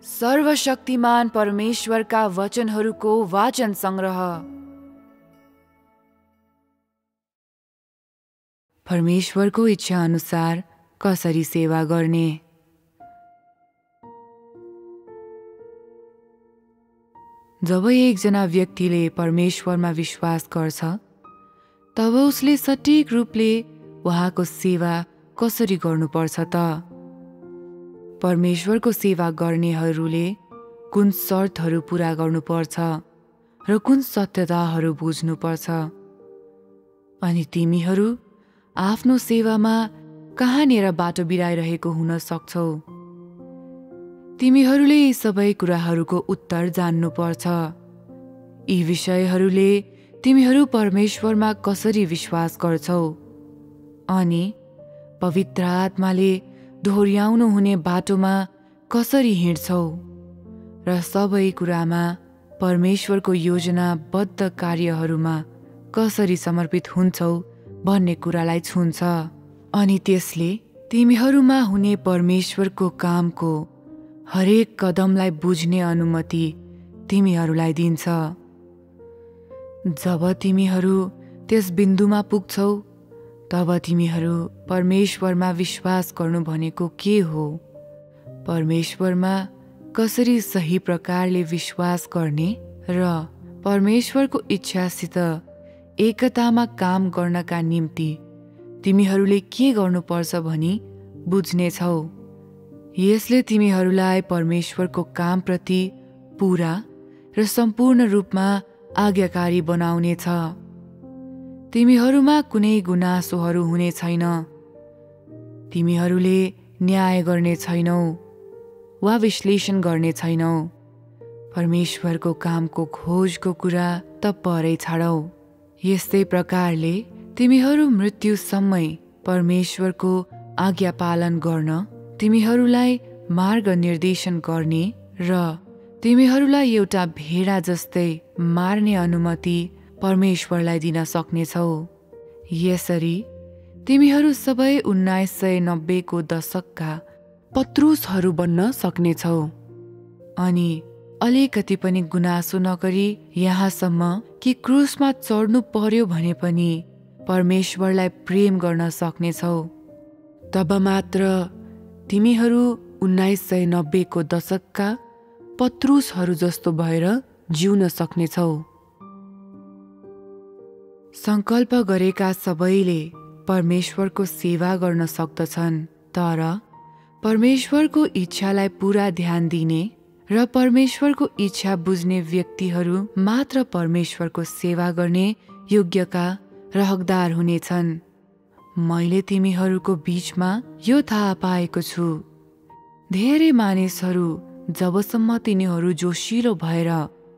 सर्वशक्तिमान परमेश्वरका वचनहरूको वाचन संग्रह। परमेश्वरको इच्छा अनुसार कसरी सेवा गर्ने। जब एकजना व्यक्तिले परमेश्वरमा विश्वास गर्छ, तब उसले सटीक रूपले उहाँको सेवा कसरी गर्नुपर्छ त? परमेश्वरको सेवा गर्नेहरूले कुन शर्तहरू पूरा गर्नुपर्छ र कुन सत्यताहरू बुझ्नुपर्छ, अनि तिमीहरू आफ्नो सेवामा कहाँनिर बाटो बिराइरहेको हुन सक्छौ। तिमीहरूले यी सबै कुराहरूको उत्तर जान्नुपर्छ। यी विषयहरूले तिमीहरू परमेश्वरमा कसरी विश्वास गर्छौ अनि पवित्र आत्माले दोहोर्याउनु हुने बाटोमा कसरी हिँड्छौ र सबै कुरामा परमेश्वरको योजनाबद्ध कार्यहरूमा कसरी समर्पित हुन्छौ भन्ने कुरालाई छुन्छ। अनि त्यसले तिमीहरूमा हुने परमेश्वरको कामको हरेक कदमलाई बुझ्ने अनुमति तिमीहरूलाई दिन्छ। जब तिमीहरू त्यस बिन्दुमा पुग्छौ, तब तिमीहरू परमेश्वरमा विश्वास गर्नु भनेको के हो, परमेश्वरमा कसरी सही प्रकारले विश्वास गर्ने र परमेश्वरको इच्छासित एकतामा काम गर्नका निम्ति तिमीहरूले के गर्नुपर्छ भनी बुझ्नेछौ। यसले तिमीहरूलाई परमेश्वरको कामप्रति पूरा र सम्पूर्ण रूपमा आज्ञाकारी बनाउनेछ। तिमीहरूमा कुनै गुनासोहरू हुने छैन। तिमीहरूले न्याय गर्ने छैनौ वा विश्लेषण गर्ने छैनौ। परमेश्वरको कामको खोजको कुरा त परै छाडौ। यस्तै प्रकारले तिमीहरू मृत्युसम्मै परमेश्वरको आज्ञा पालन गर्न, तिमीहरूलाई मार्ग निर्देशन गर्ने र तिमीहरूलाई एउटा भेडा जस्तै मार्ने अनुमति परमेश्वरलाई दिन सक्नेछौ। यसरी तिमीहरू सबै 1990 को दशकका पत्रुसहरू बन्न सक्नेछौ अनि अलिकति पनि गुनासो नगरी यहाँसम्म कि क्रुसमा चढ्नु पर्यो भने पनि परमेश्वरलाई प्रेम गर्न सक्नेछौ। तब मात्र तिमीहरू 1990 को दशकका पत्रुसहरू जस्तो भएर जिउन सक्नेछौ। संकल्प गरेका सबैले परमेश्वरको सेवा गर्न सक्दछन्, तर परमेश्वरको इच्छालाई पूरा ध्यान दिने र परमेश्वरको इच्छा बुझ्ने व्यक्तिहरू मात्र परमेश्वरको सेवा गर्ने योग्यका र हकदार हुनेछन्। मैले तिमीहरूको बीचमा यो थाहा पाएको छु, धेरै मानिसहरू जबसम्म तिनीहरू जोसिलो भएर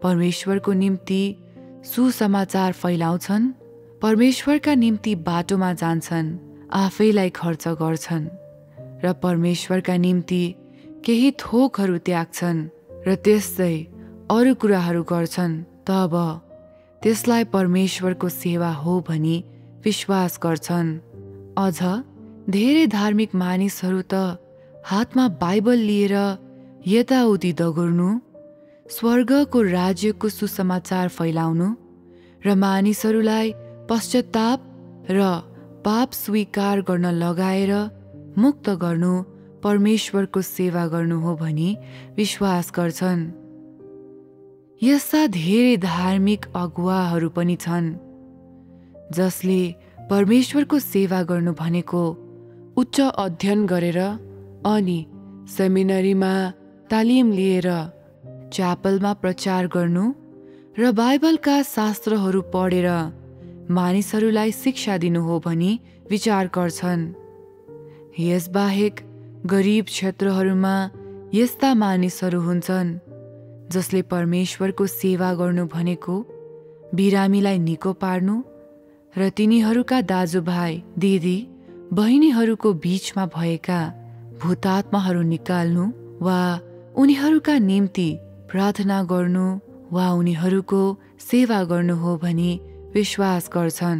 परमेश्वरको निम्ति सुसमाचार फैलाउँछन्, परमेश्वरका निम्ति बाटोमा जान्छन्, आफैलाई खर्च गर्छन् र परमेश्वरका निम्ति केही थोकहरू त्याग्छन् र त्यस्तै अरू कुराहरू गर्छन्, तब त्यसलाई परमेश्वरको सेवा हो भनी विश्वास गर्छन्। अझ धेरै धार्मिक मानिसहरू त हातमा बाइबल लिएर यताउति दगुर्नु, स्वर्गको राज्यको सुसमाचार फैलाउनु र मानिसहरूलाई पश्चाताप र पाप स्वीकार गर्न लगाएर मुक्त गर्नु परमेश्वरको सेवा गर्नु हो भनी विश्वास गर्छन्। यस्ता धेरै धार्मिक अगुवाहरू पनि छन् जसले परमेश्वरको सेवा गर्नु भनेको उच्च अध्ययन गरेर अनि सेमिनरीमा तालिम लिएर च्यापलमा प्रचार गर्नु र बाइबलका शास्त्रहरू पढेर मानिसहरूलाई शिक्षा दिनु हो भनी विचार गर्छन्। यसबाहेक गरिब क्षेत्रहरूमा यस्ता मानिसहरू हुन्छन् जसले परमेश्वरको सेवा गर्नु भनेको बिरामीलाई निको पार्नु र तिनीहरूका दाजुभाइ दिदी बहिनीहरूको बीचमा भएका भूतात्माहरू निकाल्नु वा उनीहरूका निम्ति प्रार्थना गर्नु वा उनीहरूको सेवा गर्नु हो भनी विश्वास गर्छन्।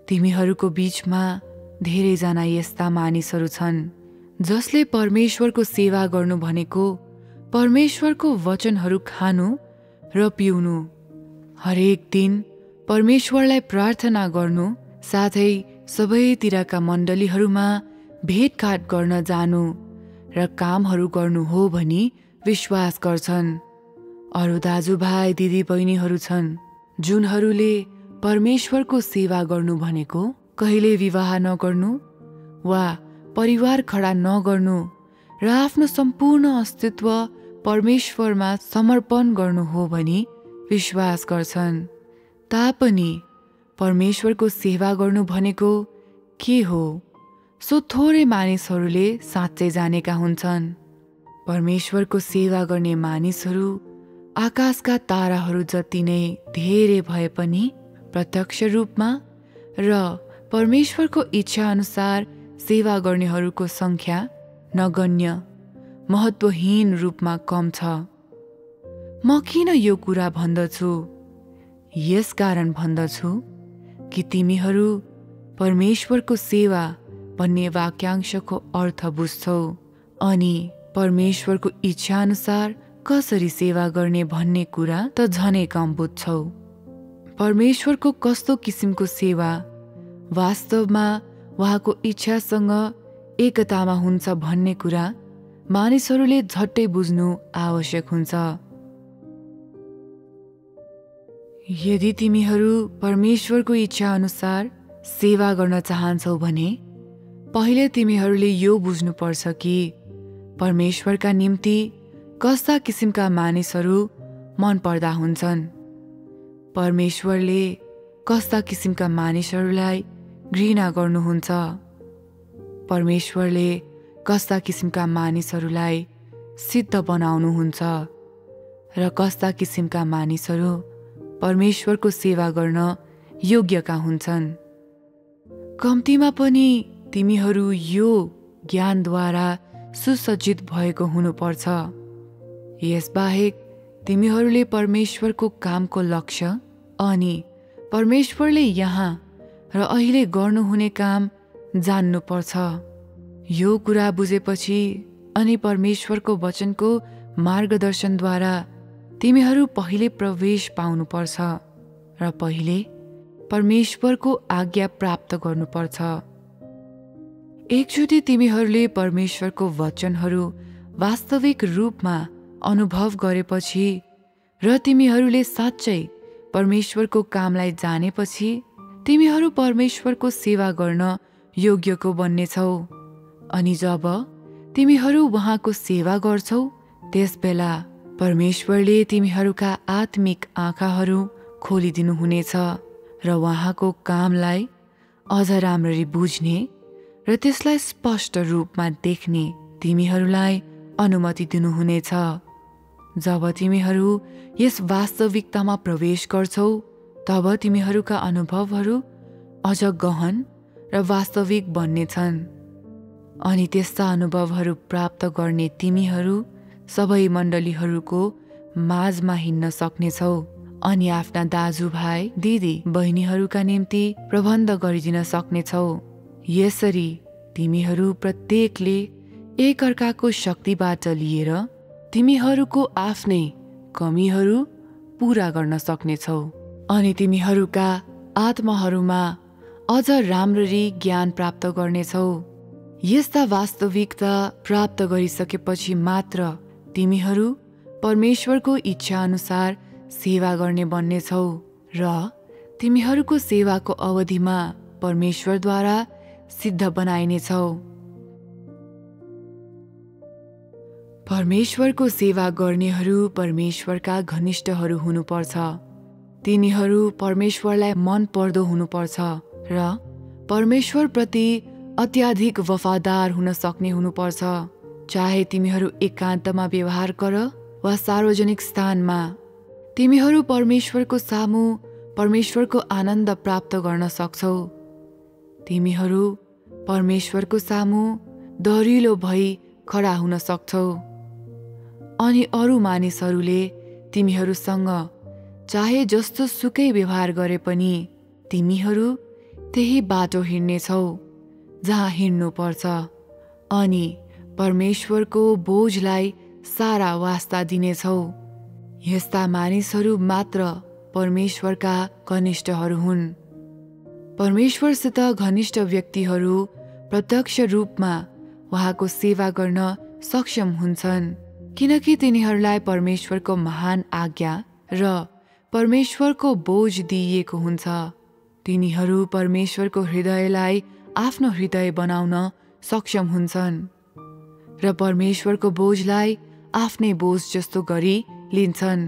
तिमीहरूको बीचमा धेरैजना यस्ता मानिसहरू छन् जसले परमेश्वरको सेवा गर्नु भनेको परमेश्वरको वचनहरू खानु र पिउनु, हरेक दिन परमेश्वरलाई प्रार्थना गर्नु, साथै सबैतिरका मण्डलीहरूमा भेटघाट गर्न जानु र कामहरू गर्नु हो भनी विश्वास गर्छन्। अरू दाजुभाइ दिदीबहिनीहरू छन् जुनहरूले परमेश्वरको सेवा गर्नु भनेको कहिले विवाह नगर्नु वा परिवार खडा नगर्नु र आफ्नो सम्पूर्ण अस्तित्व परमेश्वरमा समर्पण गर्नु हो भनी विश्वास गर्छन्। तापनि परमेश्वरको सेवा गर्नु भनेको के हो, सो थोरै मानिसहरूले साँच्चै जानेका हुन्छन्। परमेश्वरको सेवा गर्ने मानिसहरू आकाशका ताराहरू जति नै धेरै भए पनि प्रत्यक्ष रूपमा र परमेश्वरको इच्छा अनुसार सेवा गर्नेहरूको संख्या नगण्य, महत्त्वहीन रूपमा कम छ। म किन यो कुरा भन्दछु? यसकारण भन्दछु कि तिमीहरू परमेश्वरको सेवा भन्ने वाक्यांशको अर्थ बुझ्छौ अनि परमेश्वरको इच्छा अनुसार कसरी सेवा गर्ने भन्ने कुरा त झनै कम बुझ्छौ। परमेश्वरको कस्तो किसिमको सेवा वास्तवमा उहाँको इच्छासँग एकतामा हुन्छ भन्ने कुरा मानिसहरूले झट्टै बुझ्नु आवश्यक हुन्छ। यदि तिमीहरू परमेश्वरको इच्छा अनुसार सेवा गर्न चाहन्छौ भने पहिले तिमीहरूले यो बुझ्नुपर्छ कि परमेश्वरका निम्ति कस्ता किसिमका मानिसहरू मन पर्दा हुन्छन्। परमेश्वरले कस्ता किसिमका मानिसहरूलाई घृणा गर्नुहुन्छ। परमेश्वरले कस्ता किसिमका मानिसहरूलाई सिद्ध बनाउनुहुन्छ र कस्ता किसिमका मानिसहरू परमेश्वरको सेवा गर्न योग्यका हुन्छन्। कम्तीमा पनि तिमीहरू यो ज्ञानद्वारा सुसज्जित भएको हुनुपर्छ। यसबाहेक तिमीहरूले परमेश्वरको कामको लक्ष्य अनि परमेश्वरले यहाँ र अहिले गर्नुहुने काम जान्नुपर्छ। यो कुरा बुझेपछि अनि परमेश्वरको वचनको मार्गदर्शनद्वारा तिमीहरू पहिले प्रवेश पाउनुपर्छ र पहिले परमेश्वरको आज्ञा प्राप्त गर्नुपर्छ। एकचोटि तिमीहरूले परमेश्वरको वचनहरू वास्तविक रूपमा अनुभव गरेपछि र तिमीहरूले साँच्चै परमेश्वरको कामलाई जानेपछि तिमीहरू परमेश्वरको सेवा गर्न योग्यको बन्नेछौ। अनि जब तिमीहरू उहाँको सेवा गर्छौ त्यसबेला परमेश्वरले तिमीहरूका आत्मिक आँखाहरू खोलिदिनुहुनेछ र उहाँको कामलाई अझ राम्ररी बुझ्ने र त्यसलाई स्पष्ट रूपमा देख्ने तिमीहरूलाई अनुमति दिनुहुनेछ। जब तिमीहरू यस वास्तविकतामा प्रवेश गर्छौ तब तिमीहरूका अनुभवहरू अझ गहन र वास्तविक बन्नेछन् अनि त्यस्ता अनुभवहरू प्राप्त गर्ने तिमीहरू सबै मण्डलीहरूको माझमा हिँड्न सक्नेछौ अनि आफ्ना दाजुभाइ दिदी बहिनीहरूका निम्ति प्रबन्ध गरिदिन सक्नेछौ। यसरी तिमीहरू प्रत्येकले एकअर्काको शक्तिबाट लिएर तिमीहरूको आफ्नै कमीहरू पूरा गर्न सक्नेछौ अनि तिमीहरूका आत्माहरूमा अझ राम्ररी ज्ञान प्राप्त गर्नेछौ। यस्ता वास्तविकता प्राप्त गरिसकेपछि मात्र तिमीहरू परमेश्वरको इच्छा अनुसार सेवा गर्ने बन्नेछौ र तिमीहरूको सेवाको अवधिमा परमेश्वरद्वारा सिद्ध बनाइनेछौ। परमेश्वरको सेवा गर्नेहरू परमेश्वरका घनिष्ठहरू हुनुपर्छ। तिनीहरू परमेश्वरलाई मन पर्दो हुनुपर्छ र परमेश्वरप्रति अत्याधिक वफादार हुन सक्ने हुनुपर्छ। चाहे तिमीहरू एकान्तमा व्यवहार गर वा सार्वजनिक स्थानमा, तिमीहरू परमेश्वरको सामु परमेश्वरको आनन्द प्राप्त गर्न सक्छौ। तिमीहरू परमेश्वरको सामु दरिलो भई खडा हुन सक्छौ अनि अरू मानिसहरूले तिमीहरूसँग चाहे जस्तो सुकै व्यवहार गरे पनि तिमीहरू त्यही बाटो हिँड्नेछौ जहाँ हिँड्नु पर्छ अनि परमेश्वरको बोझलाई सारा वास्ता दिनेछौ। यस्ता मानिसहरू मात्र परमेश्वरका घनिष्ठहरू हुन्। परमेश्वरसित घनिष्ठ व्यक्तिहरू प्रत्यक्ष रूपमा उहाँको सेवा गर्न सक्षम हुन्छन्, किनकि तिनीहरूलाई परमेश्वरको महान आज्ञा र परमेश्वरको बोझ दिइएको हुन्छ। तिनीहरू परमेश्वरको हृदयलाई आफ्नो हृदय बनाउन सक्षम हुन्छन् र परमेश्वरको बोझलाई आफ्नै बोझ जस्तो गरी लिन्छन्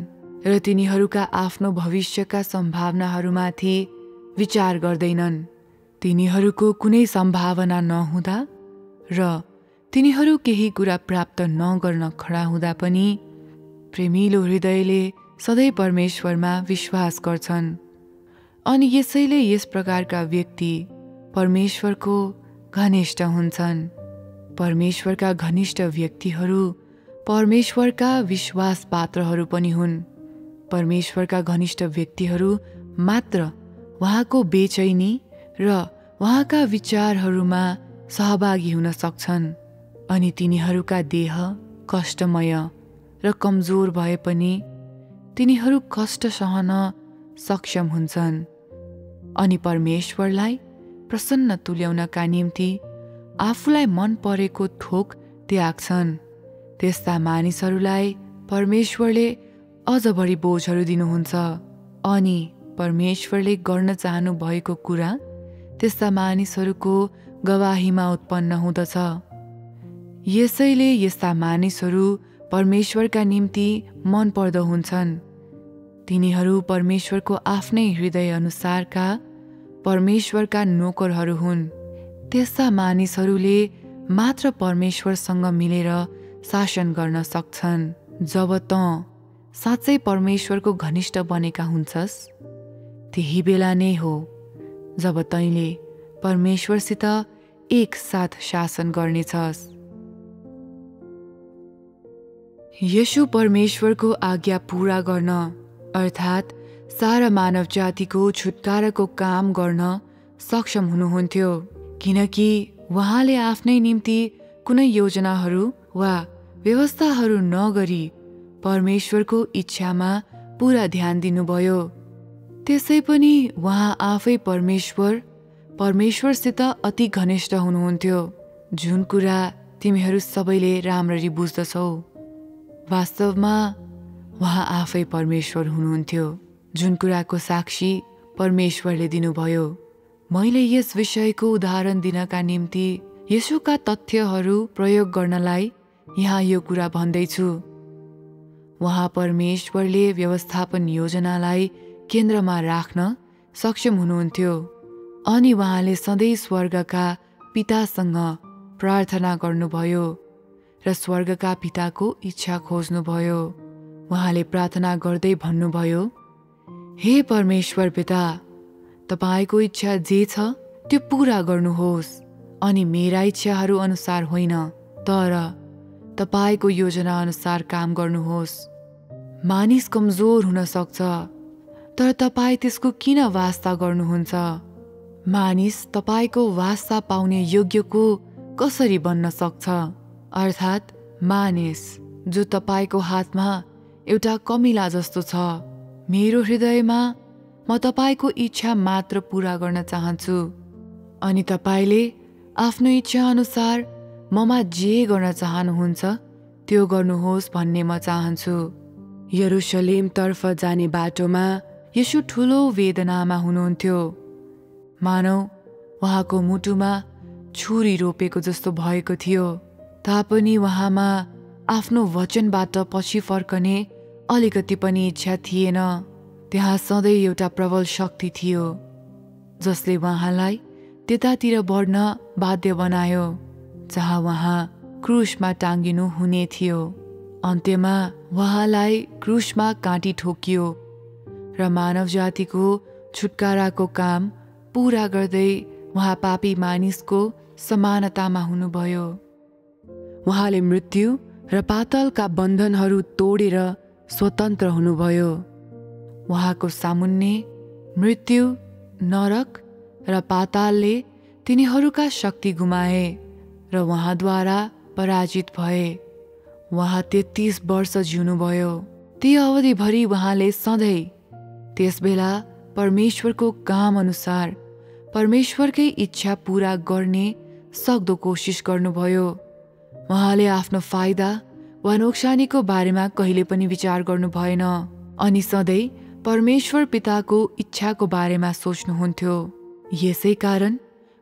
र तिनीहरूका आफ्नो भविष्यका सम्भावनाहरूमाथि विचार गर्दैनन्। तिनीहरूको कुनै सम्भावना नहुँदा र तिनीहरू केही कुरा प्राप्त नगर्न खडा हुँदा पनि प्रेमिलो हृदयले सधैँ परमेश्वरमा विश्वास गर्छन्। अनि यसैले यस प्रकारका व्यक्ति परमेश्वरको घनिष्ठ हुन्छन्। परमेश्वरका घनिष्ठ व्यक्तिहरू परमेश्वरका विश्वास पात्रहरू पनि हुन्। परमेश्वरका घनिष्ठ व्यक्तिहरू मात्र उहाँको बेचैनी र उहाँका विचारहरूमा सहभागी हुन सक्छन्। अनि तिनीहरूका देह कष्टमय र कमजोर भए पनि तिनीहरू कष्ट सहन सक्षम हुन्छन् अनि परमेश्वरलाई प्रसन्न तुल्याउनका निम्ति आफूलाई मन परेको थोक त्याग्छन्। त्यस्ता मानिसहरूलाई परमेश्वरले अझ बढी बोझहरू दिनुहुन्छ अनि परमेश्वरले गर्न चाहनु भएको कुरा त्यस्ता मानिसहरूको गवाहीमा उत्पन्न हुँदछ। यसैले यस्ता मानिसहरू परमेश्वरका निम्ति मन पर्दो हुन्छन्। तिनीहरू परमेश्वरको आफ्नै हृदय अनुसारका परमेश्वरका नोकरहरू हुन्। त्यस्ता मानिसहरूले मात्र परमेश्वरसँग मिलेर शासन गर्न सक्छन्। जब तँ साँच्चै परमेश्वरको घनिष्ठ बनेका हुन्छस्, त्यही बेला नै हो जब तैँले परमेश्वरसित एकसाथ शासन गर्नेछस्। यसो परमेश्वरको आज्ञा पूरा गर्न अर्थात् सारा मानव जातिको छुटकाराको काम गर्न सक्षम हुनुहुन्थ्यो, किनकि उहाँले आफ्नै निम्ति कुनै योजनाहरू वा व्यवस्थाहरू नगरी परमेश्वरको इच्छामा पूरा ध्यान दिनुभयो। त्यसै पनि उहाँ आफै परमेश्वरसित अति घनिष्ठ हुनुहुन्थ्यो, जुन कुरा तिमीहरू सबैले राम्ररी बुझ्दछौ। वास्तवमा उहाँ आफै परमेश्वर हुनुहुन्थ्यो, जुन कुराको साक्षी परमेश्वरले दिनुभयो। मैले यस विषयको उदाहरण दिनका निम्ति येशूका तथ्यहरू प्रयोग गर्नलाई यहाँ यो कुरा भन्दैछु। उहाँ परमेश्वरले व्यवस्थापन योजनालाई केन्द्रमा राख्न सक्षम हुनुहुन्थ्यो अनि उहाँले सधैँ स्वर्गका पितासँग प्रार्थना गर्नुभयो र स्वर्गका पिताको इच्छा खोज्नुभयो। उहाँले प्रार्थना गर्दै भन्नुभयो, हे परमेश्वर पिता, तपाईको इच्छा जे छ त्यो पूरा गर्नुहोस् अनि मेरा इच्छाहरू अनुसार होइन तर तपाईको योजना अनुसार काम गर्नुहोस्। मानिस कमजोर हुन सक्छ, तर तपाईँ त्यसको किन वास्ता गर्नुहुन्छ? मानिस तपाईको वास्ता पाउने योग्यको कसरी बन्न सक्छ? अर्थात् मानिस जो तपाईको हातमा एउटा कमिला जस्तो छ। मेरो हृदयमा म तपाईको इच्छा मात्र पूरा गर्न चाहन्छु अनि तपाईले आफ्नो इच्छा अनुसार ममा जे गर्न चाहनुहुन्छ त्यो गर्नुहोस् भन्ने म चाहन्छु। यरुशलेम तर्फ जाने बाटोमा येशू ठूलो वेदनामा हुनुहुन्थ्यो। मानौ उहाँको मुटुमा छुरी रोपेको जस्तो भएको थियो। तापनि उहाँमा आफ्नो वचनबाट पछि फर्कने अलिकति पनि इच्छा थिएन। त्यहाँ सधैँ एउटा प्रबल शक्ति थियो जसले उहाँलाई त्यतातिर बढ्न बाध्य बनायो जहाँ उहाँ क्रुसमा टाङ्गिनु हुने थियो। अन्त्यमा उहाँलाई क्रुसमा काँटी ठोकियो र मानव जातिको छुटकाराको काम पूरा गर्दै उहाँ पापी मानिसको समानतामा हुनुभयो। उहाँले मृत्यु र पातालका बन्धनहरू तोडेर स्वतन्त्र हुनुभयो। उहाँको सामुन्ने मृत्यु, नरक र पातालले तिनीहरूका शक्ति गुमाए र उहाँद्वारा पराजित भए। उहाँ 33 वर्ष जिउनुभयो। ती अवधिभरि उहाँले सधैँ त्यसबेला परमेश्वरको काम अनुसार परमेश्वरकै इच्छा पूरा गर्ने सक्दो कोसिस गर्नुभयो। उहाँले आफ्नो फाइदा वा नोक्सानीको बारेमा कहिले पनि विचार गर्नु भएन अनि सधैँ परमेश्वर पिताको इच्छाको बारेमा सोच्नुहुन्थ्यो। यसै कारण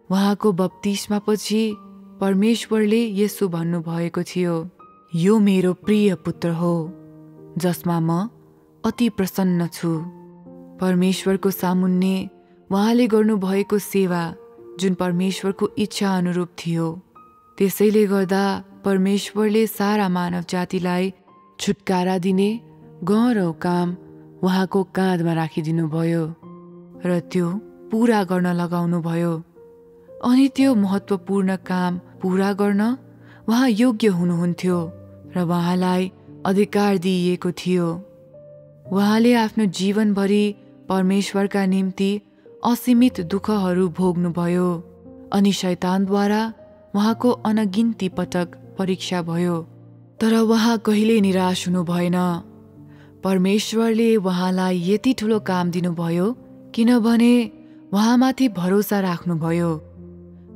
उहाँको बप्तिस्मापछि परमेश्वरले यसो भन्नुभएको थियो, यो मेरो प्रिय पुत्र हो जसमा म अति प्रसन्न छु। परमेश्वरको सामुन्ने उहाँले गर्नुभएको सेवा जुन परमेश्वरको इच्छा अनुरूप थियो। त्यसैले गर्दा परमेश्वरले सारा मानव जातिलाई छुटकारा दिने गह्रौ काम उहाँको काँधमा राखिदिनु भयो र त्यो पूरा गर्न लगाउनु भयो। अनि त्यो महत्त्वपूर्ण काम पूरा गर्न उहाँ योग्य हुनुहुन्थ्यो र उहाँलाई अधिकार दिइएको थियो। उहाँले आफ्नो जीवनभरि परमेश्वरका निम्ति असीमित दुःखहरू भोग्नुभयो अनि शैतानद्वारा उहाँको अनगिन्ती पटक परीक्षा भयो, तर उहाँ कहिले निराश हुनु भएन। परमेश्वरले उहाँलाई यति ठुलो काम दिनुभयो किनभने उहाँमाथि भरोसा राख्नुभयो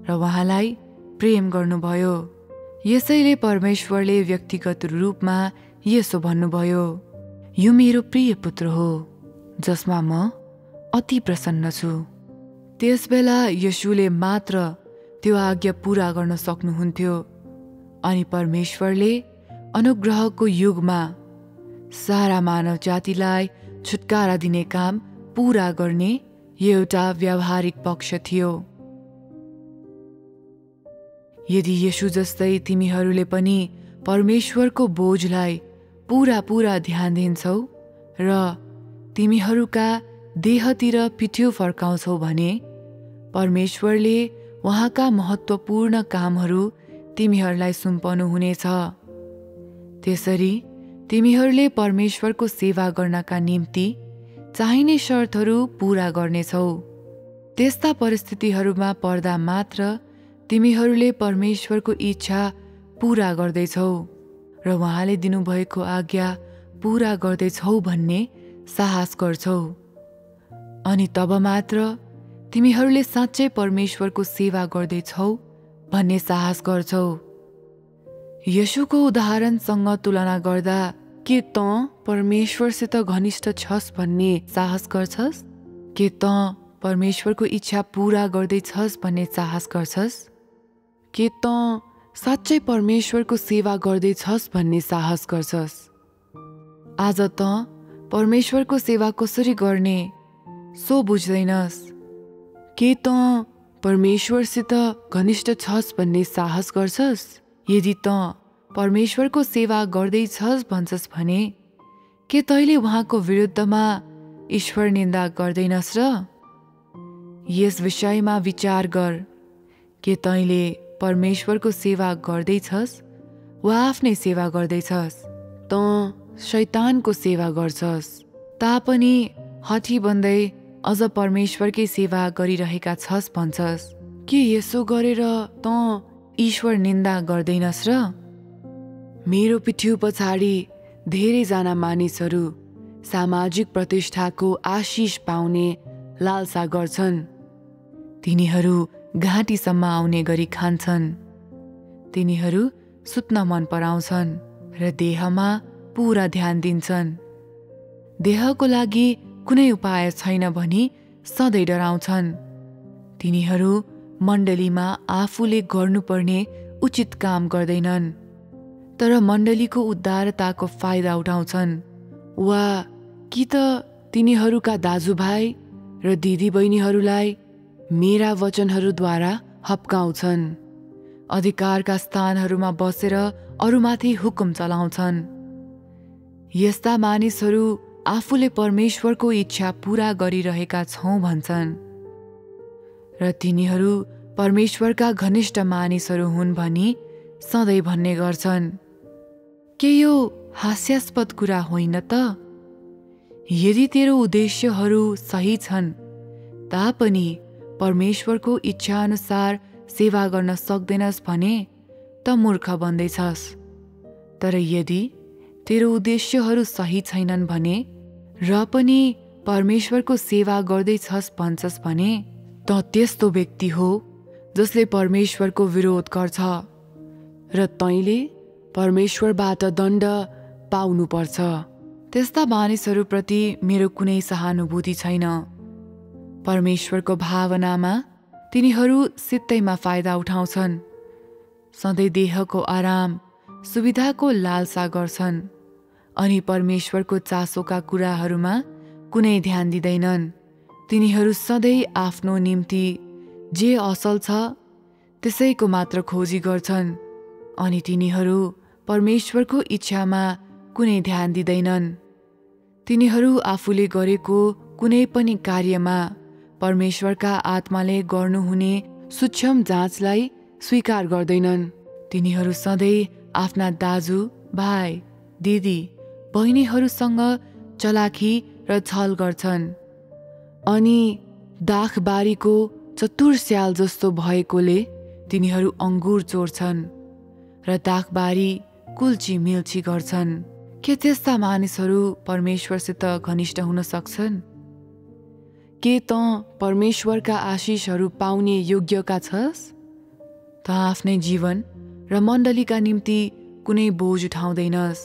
र उहाँलाई प्रेम गर्नुभयो। यसैले परमेश्वरले व्यक्तिगत रूपमा यसो भन्नुभयो, यो मेरो प्रिय पुत्र हो जसमा म अति प्रसन्न छु। त्यसबेला येशूले मात्र त्यो आज्ञा पूरा गर्न सक्नुहुन्थ्यो अनि परमेश्वरले अनुग्रहको युगमा सारा मानव जातिलाई छुटकारा दिने काम पूरा गर्ने एउटा व्यावहारिक पक्ष थियो। यदि येशू जस्तै तिमीहरूले पनि परमेश्वरको बोझलाई पूरा ध्यान दिन्छौ र तिमीहरूका देहतिर पिठ्यू फर्काउँछौ भने परमेश्वरले उहाँका महत्त्वपूर्ण कामहरू तिमीहरूलाई सुम्पनु हुनेछ। त्यसरी तिमीहरूले परमेश्वरको सेवा गर्नका निम्ति चाहिने शर्तहरू पूरा गर्नेछौ। त्यस्ता परिस्थितिहरूमा पर्दा मात्र तिमीहरूले परमेश्वरको इच्छा पूरा गर्दैछौ र उहाँले दिनुभएको आज्ञा पूरा गर्दैछौ भन्ने साहस गर्छौ। अनि तब मात्र तिमीहरूले साँच्चै परमेश्वरको सेवा गर्दैछौ भन्ने साहस गर्छौ। येशूको उदाहरणसँग तुलना गर्दा के तँ परमेश्वरसित घनिष्ठ छस् भन्ने साहस गर्छस्? के तँ परमेश्वरको इच्छा पूरा गर्दैछस् भन्ने साहस गर्छस्? के तँ साँच्चै परमेश्वरको सेवा गर्दैछस् भन्ने साहस गर्छस्? आज तँ परमेश्वरको सेवा कसरी गर्ने सो बुझ्दैनस्। के तँ परमेश्वरसित घनिष्ठ छस् भन्ने साहस गर्छस्? यदि तँ परमेश्वरको सेवा गर्दैछस् भन्छस् भने के तैँले उहाँको विरुद्धमा ईश्वर निन्दा गर्दैनस् र? यस विषयमा विचार गर। के तैँले परमेश्वरको सेवा गर्दैछस् वा आफ्नै सेवा गर्दैछस्? तँ शैतानको सेवा गर्छस् तापनि हठी बन्दै अझ परमेश्वरकै सेवा गरिरहेका छस् भन्छस्। के यसो गरेर तँ ईश्वर निन्दा गर्दैनस् र? मेरो पिठ्यू पछाडि धेरैजना मानिसहरू सामाजिक प्रतिष्ठाको आशिष पाउने लालसा गर्छन्। तिनीहरू घाँटीसम्म आउने गरी खान्छन्। तिनीहरू सुत्न मन पराउँछन् र देहमा पूरा ध्यान दिन्छन्। देहको लागि कुनै उपाय छैन भनी सधैँ डराउँछन्। तिनीहरू मण्डलीमा आफूले गर्नुपर्ने उचित काम गर्दैनन् तर मण्डलीको उदारताको फाइदा उठाउँछन्। वा कि त तिनीहरूका दाजुभाइ र दिदीबहिनीहरूलाई मेरा वचनहरूद्वारा हप्काउँछन्। अधिकारका स्थानहरूमा बसेर अरूमाथि हुकुम चलाउँछन्। यस्ता मानिसहरू आफूले परमेश्वरको इच्छा पूरा गरिरहेका छौँ भन्छन् र तिनीहरू परमेश्वरका घनिष्ठ मानिसहरू हुन् भनी सधैँ भन्ने गर्छन्। के यो हास्यास्पद कुरा होइन त? यदि तेरो उद्देश्यहरू सही छन् तापनि परमेश्वरको इच्छा अनुसार सेवा गर्न सक्दैनस् भने त मूर्ख बन्दैछस्। तर यदि तेरो उद्देश्यहरू सही छैनन् भने र पनि परमेश्वरको सेवा गर्दैछस् भन्छस् भने त त्यस्तो व्यक्ति हो जसले परमेश्वरको विरोध गर्छ र तैँले परमेश्वरबाट दण्ड पाउनुपर्छ। त्यस्ता मानिसहरूप्रति मेरो कुनै सहानुभूति छैन। परमेश्वरको भावनामा तिनीहरू सित्तैमा फाइदा उठाउँछन्, सधैँ देहको आराम सुविधाको लालसा गर्छन् अनि परमेश्वरको चासोका कुराहरूमा कुनै ध्यान दिँदैनन्। तिनीहरू सधैँ आफ्नो निम्ति जे असल छ त्यसैको मात्र खोजी गर्छन् अनि तिनीहरू परमेश्वरको इच्छामा कुनै ध्यान दिँदैनन्। तिनीहरू आफूले गरेको कुनै पनि कार्यमा परमेश्वरका आत्माले गर्नुहुने सूक्ष्म जाँचलाई स्वीकार गर्दैनन्। तिनीहरू सधैँ आफ्ना दाजु, भाइ, दिदी, बहिनीहरूसँग चलाखी र छल गर्छन् अनि दाखबारीको चतुर स्याल जस्तो भएकोले तिनीहरू अङ्गुर चोर्छन् र दाखबारी कुल्ची मिल्ची गर्छन्। के त्यस्ता मानिसहरू परमेश्वरसित घनिष्ठ हुन सक्छन्? के त परमेश्वरका आशिषहरू पाउने योग्यका छस्? त आफ्नै जीवन र मण्डलीका निम्ति कुनै बोझ उठाउँदैनस्?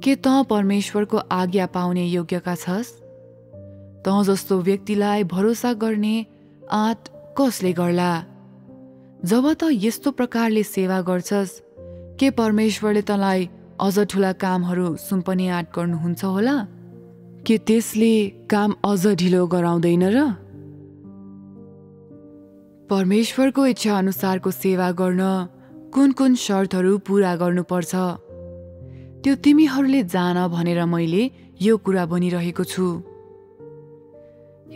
के त परमेश्वरको आज्ञा पाउने योग्यका छस्? त जस्तो व्यक्तिलाई भरोसा गर्ने आँट कसले गर्ला? जब त यस्तो प्रकारले सेवा गर्छस्, के परमेश्वरले तँलाई अझ ठुला कामहरू सुम्पने आँट गर्नुहुन्छ होला? के त्यसले काम अझ ढिलो गराउँदैन र? परमेश्वरको इच्छा अनुसारको सेवा गर्न कुन कुन शर्तहरू पूरा गर्नुपर्छ त्यो तिमीहरूले जान भनेर मैले यो कुरा भनिरहेको छु।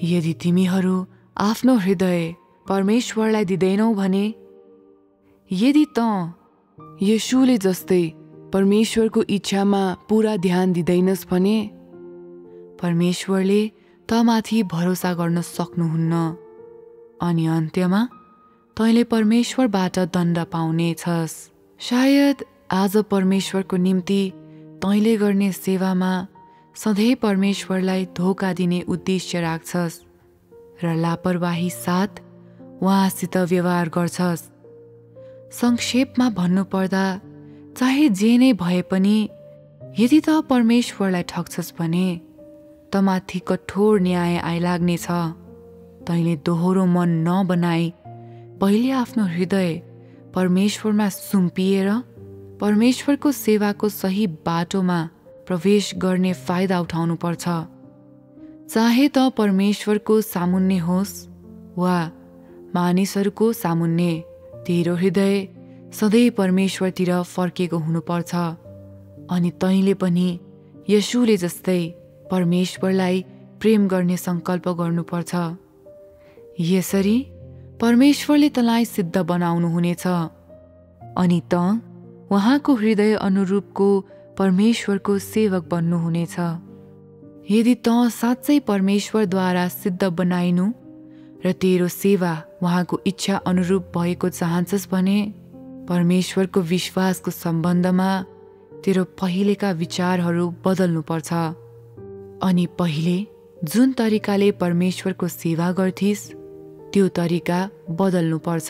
यदि तिमीहरू आफ्नो हृदय परमेश्वरलाई दिँदैनौ भने, यदि त येशूले जस्तै परमेश्वरको इच्छामा पूरा ध्यान दिँदैनस् भने परमेश्वरले तँमाथि भरोसा गर्न सक्नुहुन्न अनि अन्त्यमा तैँले परमेश्वरबाट दण्ड पाउनेछस्। सायद आज परमेश्वरको निम्ति तैँले गर्ने सेवामा सधैँ परमेश्वरलाई धोका दिने उद्देश्य राख्छस् र लापरवाही साथ उहाँसित व्यवहार गर्छस्। संक्षेपमा भन्नुपर्दा चाहे जे नै भए पनि यदि त परमेश्वरलाई ठग्छस् भने तँमाथि कठोर न्याय आइलाग्नेछ। तैँले दोहोरो मन नबनाई पहिले आफ्नो हृदय परमेश्वरमा सुम्पिएर परमेश्वरको सेवाको सही बाटोमा प्रवेश गर्ने फाइदा उठाउनुपर्छ। चाहे त परमेश्वरको सामुन्ने होस् वा मानिसहरूको सामुन्ने, तेरो हृदय सधैँ परमेश्वरतिर फर्केको हुनुपर्छ अनि तैँले पनि येशूले जस्तै परमेश्वरलाई प्रेम गर्ने सङ्कल्प गर्नुपर्छ। यसरी परमेश्वरले तँलाई सिद्ध बनाउनु हुनेछ अनि त उहाँको हृदय अनुरूपको परमेश्वरको सेवक बन्नुहुनेछ। यदि त साँच्चै परमेश्वरद्वारा सिद्ध बनाइनु र तेरो सेवा उहाँको इच्छा अनुरूप भएको चाहन्छस् भने परमेश्वरको विश्वासको सम्बन्धमा तेरो पहिलेका विचारहरू बदल्नुपर्छ अनि पहिले जुन तरिकाले परमेश्वरको सेवा गर्थिस् त्यो तरिका बदल्नुपर्छ।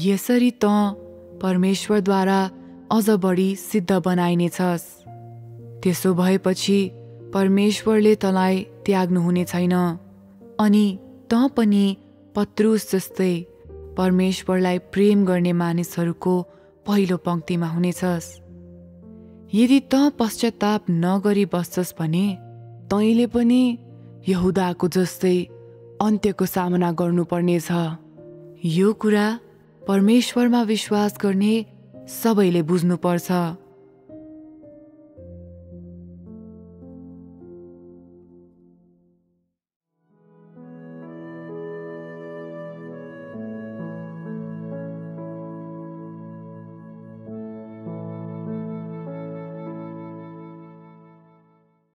यसरी त परमेश्वरद्वारा अझ बढी सिद्ध बनाइनेछस्। त्यसो भएपछि परमेश्वरले तँलाई त्याग्नुहुने छैन अनि त पनि पत्रुस जस्तै परमेश्वरलाई प्रेम गर्ने मानिसहरूको पहिलो पंक्तिमा हुनेछस्। यदि त पश्चाताप नगरी बस्छस् भने तैँले पनि यहुदाको जस्तै अन्त्यको सामना गर्नुपर्नेछ। यो कुरा परमेश्वरमा विश्वास गर्ने सबैले बुझ्नुपर्छ।